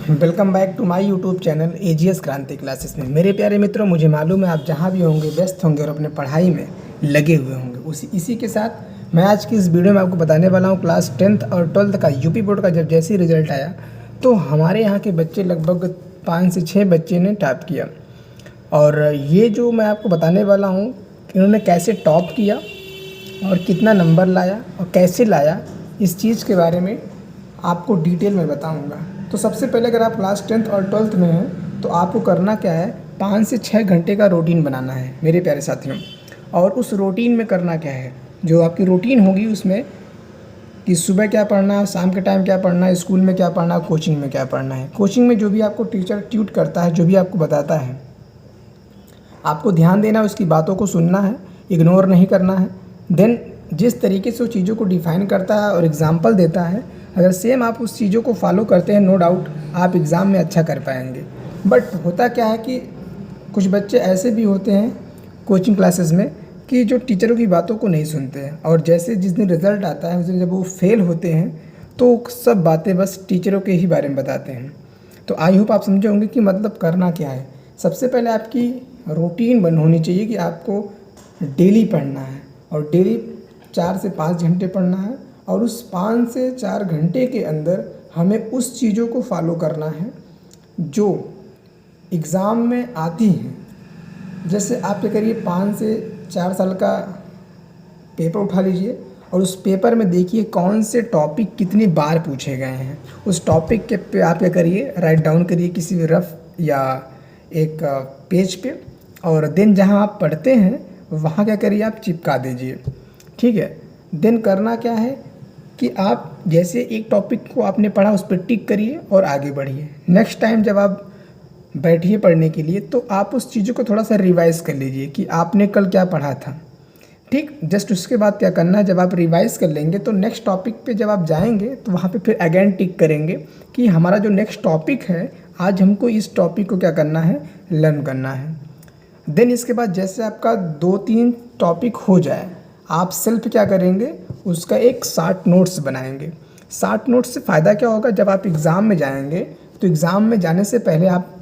Welcome back to my YouTube channel AGS Kranti classes में। मेरे प्यारे मित्रों, मुझे मालूम है आप जहाँ भी होंगे व्यस्त होंगे और अपने पढ़ाई में लगे हुए होंगे। इसी के साथ मैं आज की इस वीडियो में आपको बताने वाला हूँ क्लास 10th और 12th का यूपी बोर्ड का जब जैसे ही रिजल्ट आया तो हमारे यहाँ के बच्चे लगभग 5 से 6 बच्चे ने टॉप किया। और ये जो मैं आपको बताने वाला हूँ इन्होंने कैसे टॉप किया और कितना नंबर लाया और कैसे लाया, इस चीज़ के बारे में आपको डिटेल में बताऊंगा। तो सबसे पहले अगर आप क्लास 10th और 12th में हैं तो आपको करना क्या है, 5 से 6 घंटे का रूटीन बनाना है मेरे प्यारे साथियों। और उस रूटीन में करना क्या है, जो आपकी रूटीन होगी उसमें कि सुबह क्या पढ़ना है, शाम के टाइम क्या पढ़ना है, स्कूल में क्या पढ़ना है, कोचिंग में क्या पढ़ना है। कोचिंग में जो भी आपको टीचर ट्यूट करता है, जो भी आपको बताता है, आपको ध्यान देना है, उसकी बातों को सुनना है, इग्नोर नहीं करना है। देन जिस तरीके से वो चीज़ों को डिफ़ाइन करता है और एग्जाम्पल देता है, अगर सेम आप उस चीज़ों को फॉलो करते हैं, नो डाउट आप एग्ज़ाम में अच्छा कर पाएंगे। बट होता क्या है कि कुछ बच्चे ऐसे भी होते हैं कोचिंग क्लासेस में कि जो टीचरों की बातों को नहीं सुनते हैं, और जैसे जिस दिन रिज़ल्ट आता है उस दिन जब वो फेल होते हैं तो सब बातें बस टीचरों के ही बारे में बताते हैं। तो आई होप आप समझे होंगे कि मतलब करना क्या है। सबसे पहले आपकी रूटीन बन होनी चाहिए कि आपको डेली पढ़ना है और डेली 4 से 5 घंटे पढ़ना है, और उस 5 से 4 घंटे के अंदर हमें उस चीज़ों को फॉलो करना है जो एग्ज़ाम में आती हैं। जैसे आप क्या करिए, 5 से 4 साल का पेपर उठा लीजिए और उस पेपर में देखिए कौन से टॉपिक कितनी बार पूछे गए हैं। उस टॉपिक के पे आप क्या करिए, राइट डाउन करिए किसी भी रफ या एक पेज पे, और देन जहाँ आप पढ़ते हैं वहाँ क्या करिए, आप चिपका दीजिए। ठीक है। देन करना क्या है कि आप जैसे एक टॉपिक को आपने पढ़ा उस पर टिक करिए और आगे बढ़िए। नेक्स्ट टाइम जब आप बैठिए पढ़ने के लिए तो आप उस चीज़ों को थोड़ा सा रिवाइज कर लीजिए कि आपने कल क्या पढ़ा था। ठीक, जस्ट उसके बाद क्या करना है, जब आप रिवाइज कर लेंगे तो नेक्स्ट टॉपिक पे जब आप जाएंगे तो वहाँ पे फिर अगेन टिक करेंगे कि हमारा जो नेक्स्ट टॉपिक है, आज हमको इस टॉपिक को क्या करना है, लर्न करना है। देन इसके बाद जैसे आपका 2-3 टॉपिक हो जाए, आप सेल्फ क्या करेंगे, उसका एक शार्ट नोट्स बनाएंगे। शार्ट नोट्स से फ़ायदा क्या होगा, जब आप एग्ज़ाम में जाएंगे तो एग्ज़ाम में जाने से पहले आप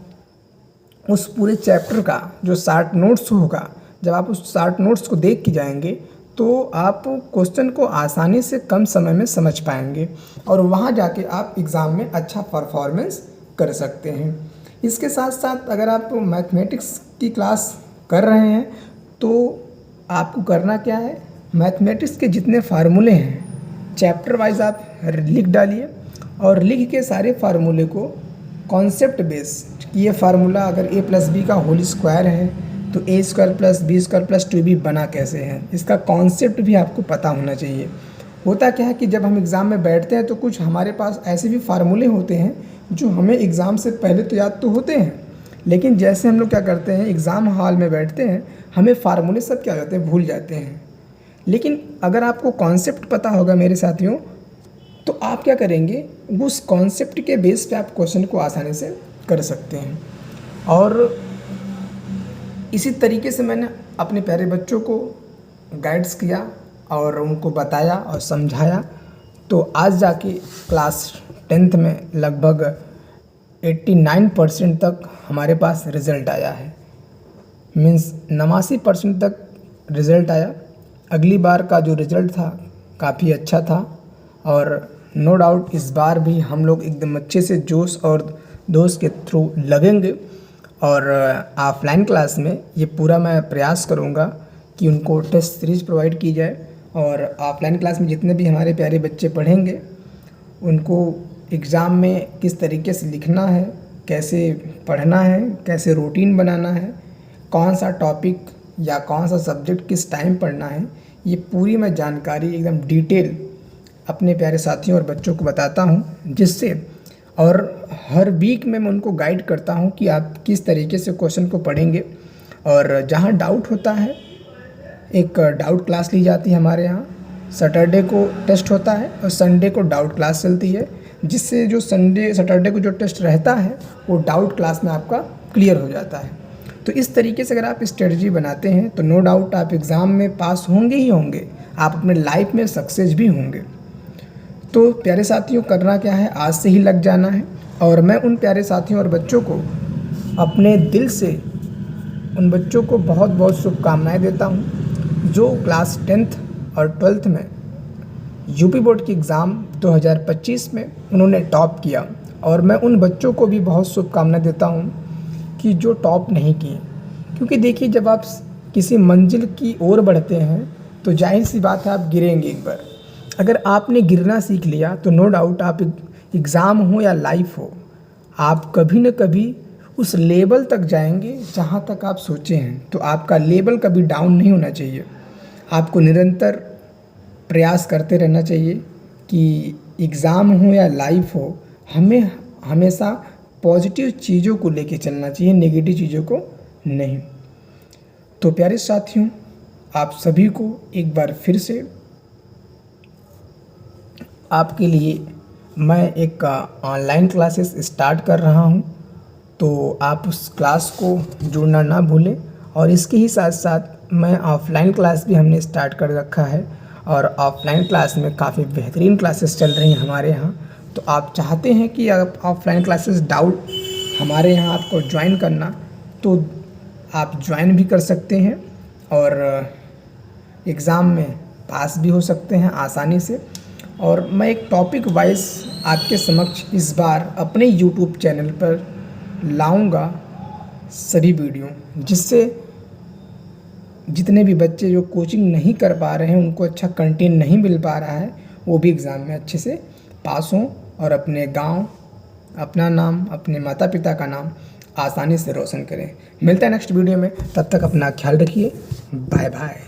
उस पूरे चैप्टर का जो शार्ट नोट्स होगा, जब आप उस शार्ट नोट्स को देख के जाएंगे तो आप क्वेश्चन को आसानी से कम समय में समझ पाएंगे और वहाँ जाके आप एग्ज़ाम में अच्छा परफॉर्मेंस कर सकते हैं। इसके साथ साथ अगर आप मैथमेटिक्स की क्लास कर रहे हैं तो आपको करना क्या है, मैथमेटिक्स के जितने फार्मूले हैं चैप्टर वाइज आप लिख डालिए और लिख के सारे फार्मूले को कॉन्सेप्ट बेस, ये फार्मूला अगर a+b का होल स्क्वायर है तो a² + b² + 2b बना कैसे है, इसका कॉन्सेप्ट भी आपको पता होना चाहिए। होता क्या है कि जब हम एग्ज़ाम में बैठते हैं तो कुछ हमारे पास ऐसे भी फार्मूले होते हैं जो हमें एग्ज़ाम से पहले तो याद तो होते हैं, लेकिन जैसे हम लोग क्या करते हैं, एग्ज़ाम हॉल में बैठते हैं, हमें फार्मूले सब क्या होते हैं, भूल जाते हैं। लेकिन अगर आपको कॉन्सेप्ट पता होगा मेरे साथियों, तो आप क्या करेंगे, उस कॉन्सेप्ट के बेस पे आप क्वेश्चन को आसानी से कर सकते हैं। और इसी तरीके से मैंने अपने प्यारे बच्चों को गाइड्स किया और उनको बताया और समझाया, तो आज जाके क्लास 10th में लगभग 89% तक हमारे पास रिज़ल्ट आया है। मीन्स 89% तक रिज़ल्ट आया। अगली बार का जो रिज़ल्ट था काफ़ी अच्छा था और नो डाउट इस बार भी हम लोग एकदम अच्छे से जोश और दोस्त के थ्रू लगेंगे। और ऑफलाइन क्लास में ये पूरा मैं प्रयास करूँगा कि उनको टेस्ट सीरीज़ प्रोवाइड की जाए, और ऑफलाइन क्लास में जितने भी हमारे प्यारे बच्चे पढ़ेंगे उनको एग्ज़ाम में किस तरीके से लिखना है, कैसे पढ़ना है, कैसे रूटीन बनाना है, कौन सा टॉपिक या कौन सा सब्जेक्ट किस टाइम पढ़ना है, ये पूरी मैं जानकारी एकदम डिटेल अपने प्यारे साथियों और बच्चों को बताता हूँ, जिससे और हर वीक में मैं उनको गाइड करता हूँ कि आप किस तरीके से क्वेश्चन को पढ़ेंगे। और जहाँ डाउट होता है, एक डाउट क्लास ली जाती है हमारे यहाँ। सैटरडे को टेस्ट होता है और संडे को डाउट क्लास चलती है, जिससे जो सैटरडे को जो टेस्ट रहता है वो डाउट क्लास में आपका क्लियर हो जाता है। तो इस तरीके से अगर आप स्ट्रेटजी बनाते हैं तो नो डाउट आप एग्ज़ाम में पास होंगे ही होंगे, आप अपने लाइफ में सक्सेस भी होंगे। तो प्यारे साथियों, करना क्या है, आज से ही लग जाना है। और मैं उन प्यारे साथियों और बच्चों को अपने दिल से उन बच्चों को बहुत बहुत शुभकामनाएं देता हूं जो क्लास 10th और 12th में यूपी बोर्ड की एग्ज़ाम 2025 में उन्होंने टॉप किया। और मैं उन बच्चों को भी बहुत शुभकामनाएं देता हूं कि जो टॉप नहीं किए, क्योंकि देखिए, जब आप किसी मंजिल की ओर बढ़ते हैं तो जाहिर सी बात है आप गिरेंगे एक बार। अगर आपने गिरना सीख लिया तो नो डाउट, आप एग्ज़ाम हो या लाइफ हो, आप कभी न कभी उस लेवल तक जाएंगे जहां तक आप सोचे हैं। तो आपका लेवल कभी डाउन नहीं होना चाहिए। आपको निरंतर प्रयास करते रहना चाहिए कि एग्ज़ाम हो या लाइफ हो, हमें हमेशा पॉजिटिव चीज़ों को लेके चलना चाहिए, नेगेटिव चीज़ों को नहीं। तो प्यारे साथियों, आप सभी को एक बार फिर से आपके लिए मैं एक ऑनलाइन क्लासेस स्टार्ट कर रहा हूं, तो आप उस क्लास को जुड़ना ना भूलें। और इसके ही साथ साथ मैं ऑफ़लाइन क्लास भी हमने स्टार्ट कर रखा है, और ऑफ़लाइन क्लास में काफ़ी बेहतरीन क्लासेस चल रही हैं हमारे यहाँ। तो आप चाहते हैं कि आप ऑफ़लाइन क्लासेस डाउट हमारे यहाँ आपको ज्वाइन करना, तो आप ज्वाइन भी कर सकते हैं और एग्ज़ाम में पास भी हो सकते हैं आसानी से। और मैं एक टॉपिक वाइज आपके समक्ष इस बार अपने यूट्यूब चैनल पर लाऊंगा सभी वीडियो, जिससे जितने भी बच्चे जो कोचिंग नहीं कर पा रहे हैं, उनको अच्छा कंटेंट नहीं मिल पा रहा है, वो भी एग्ज़ाम में अच्छे से पास हों और अपने गांव, अपना नाम, अपने माता पिता का नाम आसानी से रोशन करें। मिलते हैं नेक्स्ट वीडियो में, तब तक अपना ख्याल रखिए। Bye bye.